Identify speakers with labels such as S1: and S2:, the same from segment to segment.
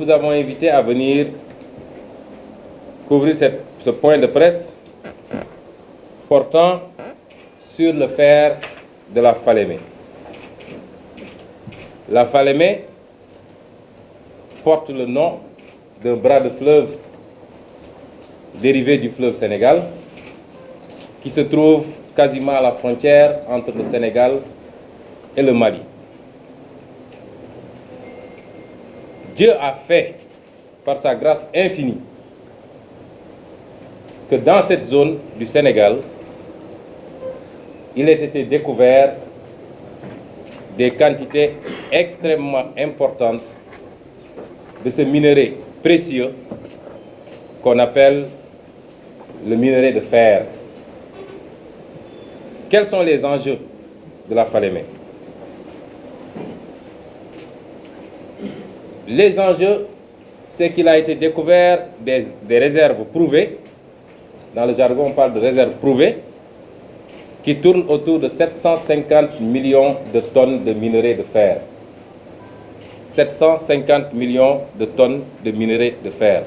S1: vous avons invité à venir couvrir ce point de presse portant sur le fer de la Falémé. La Falémé porte le nom d'un bras de fleuve dérivé du fleuve Sénégal qui se trouve quasiment à la frontière entre le Sénégal et le Mali. Dieu a fait, par sa grâce infinie, que dans cette zone du Sénégal, il ait été découvert des quantités extrêmement importantes de ce minerai précieux qu'on appelle le minerai de fer. Quels sont les enjeux de la Falémé? Les enjeux, c'est qu'il a été découvert des réserves prouvées. Dans le jargon, on parle de réserves prouvées, qui tournent autour de 750 millions de tonnes de minerai de fer. 750 millions de tonnes de minerai de fer.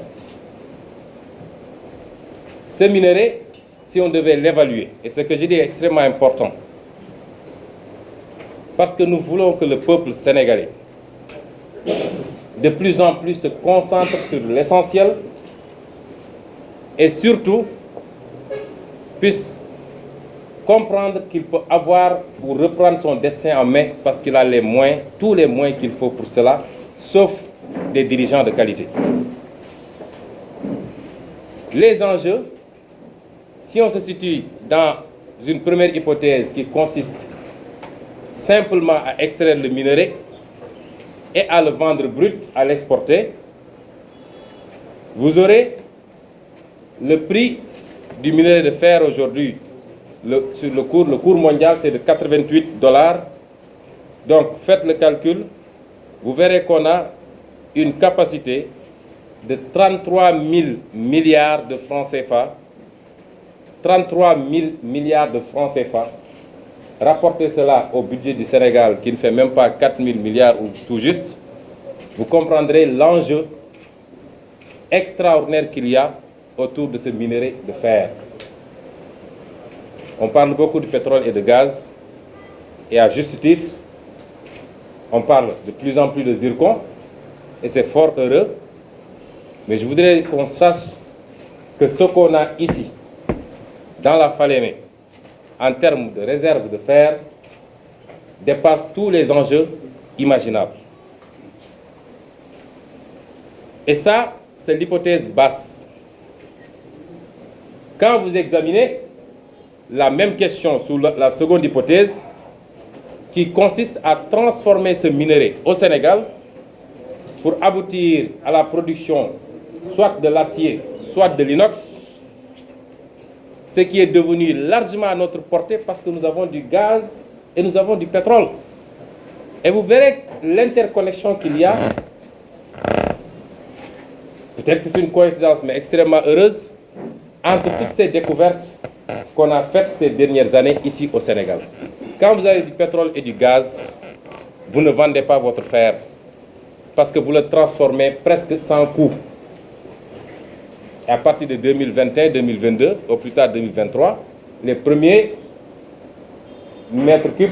S1: Ce minerai, si on devait l'évaluer, et ce que je dis est extrêmement important, parce que nous voulons que le peuple sénégalais de plus en plus se concentre sur l'essentiel et surtout puisse comprendre qu'il peut avoir ou reprendre son destin en main parce qu'il a les moyens, tous les moyens qu'il faut pour cela, sauf des dirigeants de qualité. Les enjeux, si on se situe dans une première hypothèse qui consiste simplement à extraire le minerai et à le vendre brut, à l'exporter, vous aurez le prix du minerai de fer aujourd'hui. Sur le cours mondial, c'est de 88 $. Donc, faites le calcul, vous verrez qu'on a une capacité de 33 000 milliards de francs CFA. 33 000 milliards de francs CFA. Rapportez cela au budget du Sénégal, qui ne fait même pas 4 000 milliards ou tout juste, vous comprendrez l'enjeu extraordinaire qu'il y a autour de ce minerai de fer. On parle beaucoup de pétrole et de gaz, et à juste titre, on parle de plus en plus de zircon, et c'est fort heureux, mais je voudrais qu'on sache que ce qu'on a ici, dans la Falémé, en termes de réserve de fer, dépasse tous les enjeux imaginables. Et ça, c'est l'hypothèse basse. Quand vous examinez la même question sous la seconde hypothèse, qui consiste à transformer ce minerai au Sénégal pour aboutir à la production soit de l'acier, soit de l'inox, ce qui est devenu largement à notre portée parce que nous avons du gaz et nous avons du pétrole. Et vous verrez l'interconnexion qu'il y a. Peut-être que c'est une coïncidence, mais extrêmement heureuse, entre toutes ces découvertes qu'on a faites ces dernières années ici au Sénégal. Quand vous avez du pétrole et du gaz, vous ne vendez pas votre fer parce que vous le transformez presque sans coût. Et à partir de 2021, 2022, au plus tard 2023, les premiers mètres cubes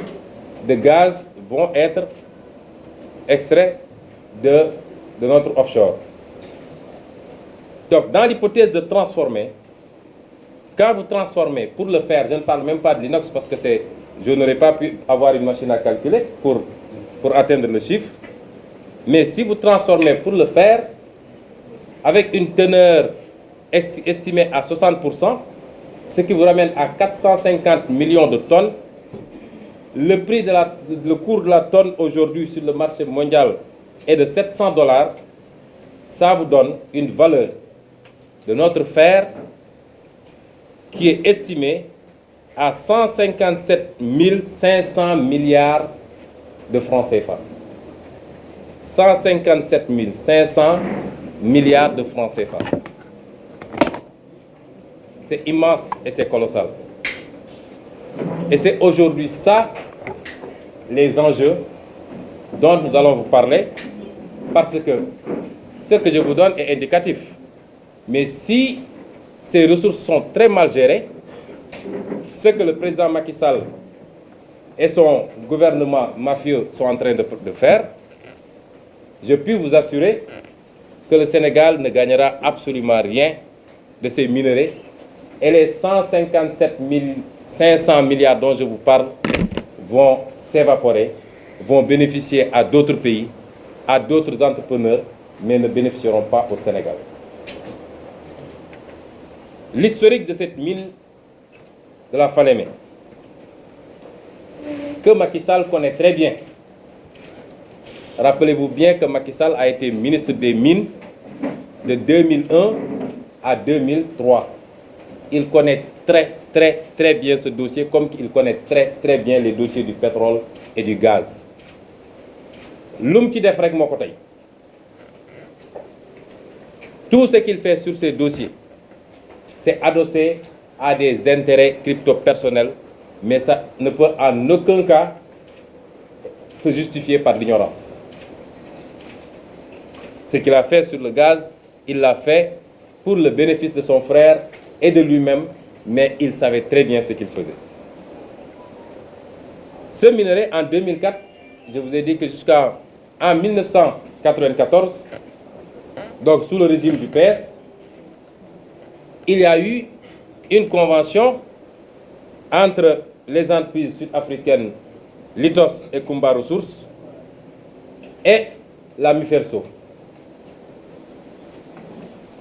S1: de gaz vont être extraits de notre offshore. Donc, dans l'hypothèse de transformer, quand vous transformez pour le faire, je ne parle même pas de l'inox parce que je n'aurais pas pu avoir une machine à calculer pour atteindre le chiffre, mais si vous transformez pour le faire, avec une teneur estimée à 60%, ce qui vous ramène à 450 millions de tonnes, le cours de la tonne aujourd'hui sur le marché mondial est de 700 $, ça vous donne une valeur de notre fer qui est estimée à 157 500 milliards de francs CFA. 157 500 milliards de francs CFA. C'est immense et c'est colossal. Et c'est aujourd'hui ça, les enjeux dont nous allons vous parler, parce que ce que je vous donne est indicatif. Mais si ces ressources sont très mal gérées, ce que le président Macky Sall et son gouvernement mafieux sont en train de faire, je puis vous assurer que le Sénégal ne gagnera absolument rien de ces minerais. Et les 157 500 milliards dont je vous parle vont s'évaporer, vont bénéficier à d'autres pays, à d'autres entrepreneurs, mais ne bénéficieront pas au Sénégal. L'historique de cette mine de la Falémé, que Macky Sall connaît très bien. Rappelez-vous bien que Macky Sall a été ministre des Mines de 2001 à 2003. Il connaît très bien ce dossier, comme il connaît très bien les dossiers du pétrole et du gaz. L'homme qui def rek moo ko tey. Tout ce qu'il fait sur ces dossiers, c'est adossé à des intérêts crypto-personnels, mais ça ne peut en aucun cas se justifier par l'ignorance. Ce qu'il a fait sur le gaz, il l'a fait pour le bénéfice de son frère et de lui-même, mais il savait très bien ce qu'il faisait. Ce minerai, en 2004, je vous ai dit que jusqu'en 1994, donc sous le régime du PS, il y a eu une convention entre les entreprises sud-africaines Litos et Kumba Ressources et la Miferso.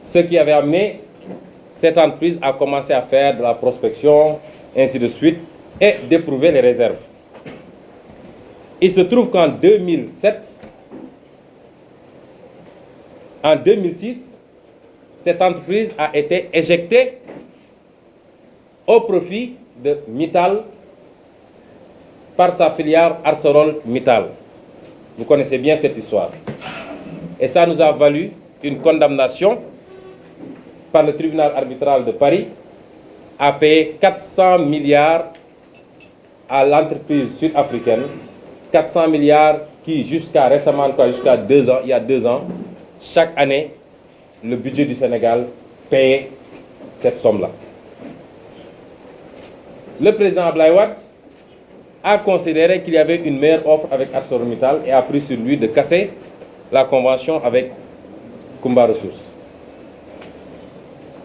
S1: Ce qui avait amené cette entreprise à commencer à faire de la prospection, ainsi de suite, et d'éprouver les réserves. Il se trouve qu'en 2007, en 2006, cette entreprise a été éjectée au profit de Mittal par sa filiale ArcelorMittal. Vous connaissez bien cette histoire. Et ça nous a valu une condamnation par le tribunal arbitral de Paris à payer 400 milliards à l'entreprise sud-africaine. 400 milliards qui, jusqu'à récemment, jusqu'à 2 ans, il y a 2 ans, chaque année, le budget du Sénégal payait cette somme-là. Le président Abdoulaye Wade a considéré qu'il y avait une meilleure offre avec ArcelorMittal et a pris sur lui de casser la convention avec Kumba Ressources.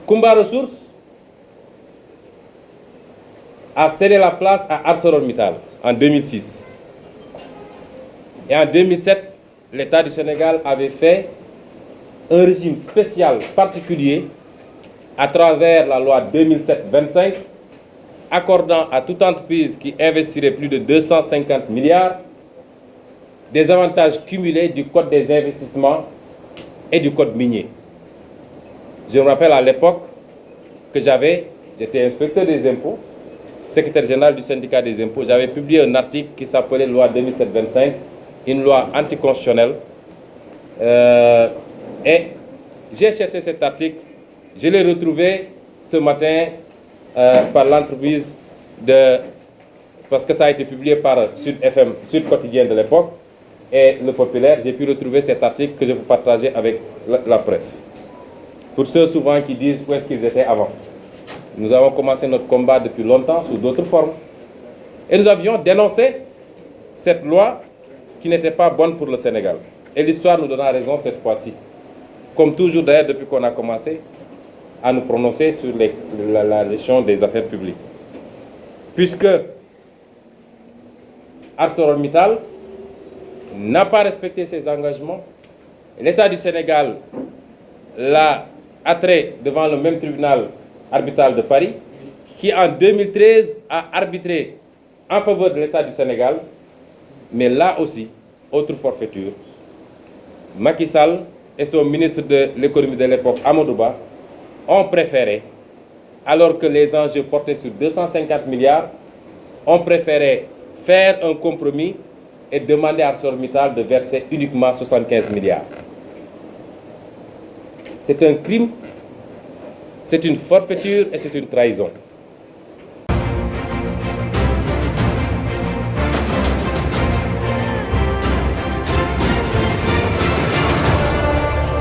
S1: Kumba Ressources a cédé la place à ArcelorMittal en 2006. Et en 2007, l'État du Sénégal avait fait un régime spécial particulier à travers la loi 2007-25, accordant à toute entreprise qui investirait plus de 250 milliards des avantages cumulés du Code des investissements et du Code minier. Je me rappelle à l'époque que j'étais inspecteur des impôts, secrétaire général du syndicat des impôts, j'avais publié un article qui s'appelait loi 2007-25, une loi anticonstitutionnelle. Et j'ai cherché cet article, je l'ai retrouvé ce matin par l'entreprise parce que ça a été publié par Sud FM, Sud Quotidien de l'époque, et Le Populaire. J'ai pu retrouver cet article que je peux partager avec la presse. Pour ceux souvent qui disent où est-ce qu'ils étaient avant. Nous avons commencé notre combat depuis longtemps sous d'autres formes. Et nous avions dénoncé cette loi qui n'était pas bonne pour le Sénégal. Et l'histoire nous donnera raison cette fois-ci. Comme toujours d'ailleurs depuis qu'on a commencé à nous prononcer sur la gestion des affaires publiques. Puisque ArcelorMittal n'a pas respecté ses engagements, l'État du Sénégal l'a attrait devant le même tribunal arbitral de Paris, qui en 2013 a arbitré en faveur de l'État du Sénégal, mais là aussi, autre forfaiture. Macky Sall et son ministre de l'économie de l'époque, Amadou Ba, ont préféré, alors que les enjeux portaient sur 250 milliards, ont préféré faire un compromis et demander à ArcelorMittal de verser uniquement 75 milliards. C'est un crime, c'est une forfaiture et c'est une trahison.